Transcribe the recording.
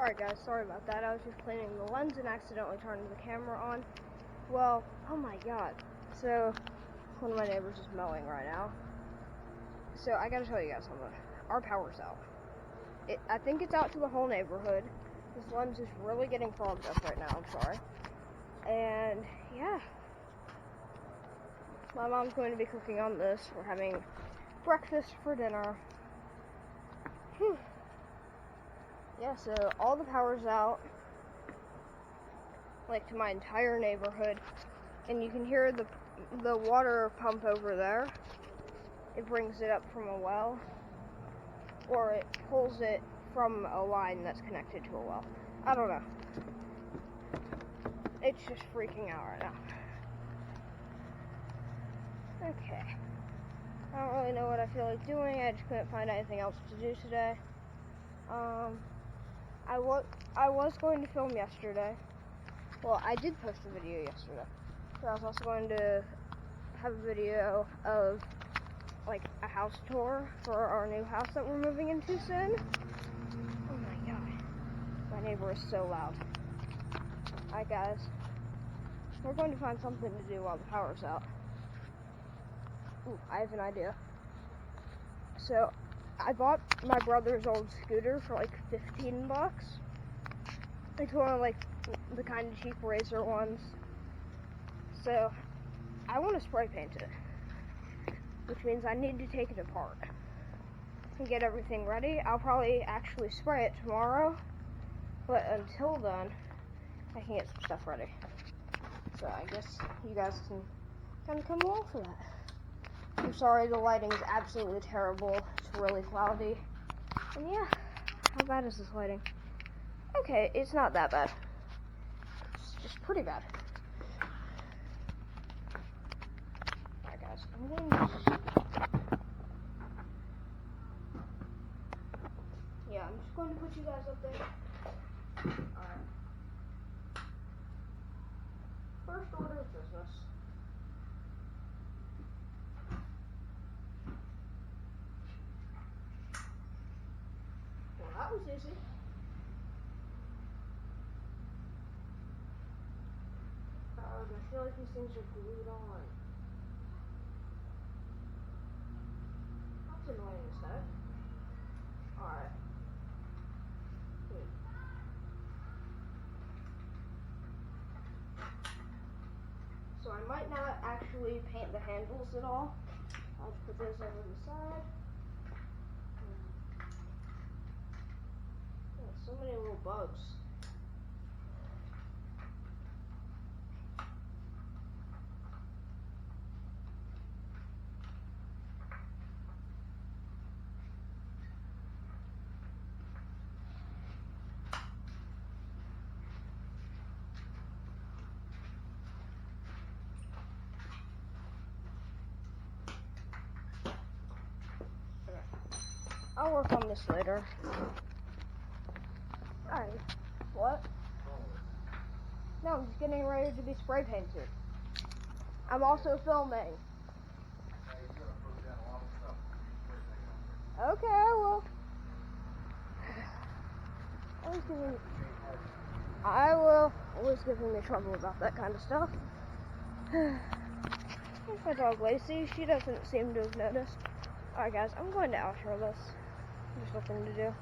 Alright guys, sorry about that. I was just cleaning the lens and accidentally turned the camera on. Well, oh my god. So, one of my neighbors is mowing right now. So, I gotta tell you guys something. Our power's out. I think it's out to the whole neighborhood. This lens is really getting fogged up right now, I'm sorry. And, yeah. My mom's going to be cooking on this. We're having breakfast for dinner. Whew. Yeah, so all the power's out, like to my entire neighborhood, and you can hear the water pump over there. It brings it up from a well, or it pulls it from a line that's connected to a well. I don't know. It's just freaking out right now. Okay. I don't really know what I feel like doing. I just couldn't find anything else to do today. I was going to film yesterday. Well, I did post a video yesterday. But I was also going to have a video of like a house tour for our new house that we're moving into soon. Oh my god. My neighbor is so loud. Alright guys. We're going to find something to do while the power's out. Ooh, I have an idea. So, I bought my brother's old scooter for like $15. It's one of like the kind of cheap razor ones. So, I want to spray paint it. Which means I need to take it apart and get everything ready. I'll probably actually spray it tomorrow. But until then, I can get some stuff ready. So I guess you guys can kind of come along for that. I'm sorry, the lighting is absolutely terrible. It's really cloudy. And yeah, how bad is this lighting? Okay, it's not that bad. It's just pretty bad. Alright guys, I'm going to... Yeah, I'm just going to put you guys up there. Alright. First order of business. Well, that was easy. I feel like these things are glued on. That's annoying as heck. Alright. So I might not actually paint the handles at all. I'll just put those over the side. Yeah, so many little bugs. I'll work on this later. Alright. What? No, I'm just getting ready to be spray painted. I'm also filming. Okay, I will. I will. Always giving me trouble about that kind of stuff. Here's my dog Lacey. She doesn't seem to have noticed. Alright guys, I'm going to outro this. There's nothing to do.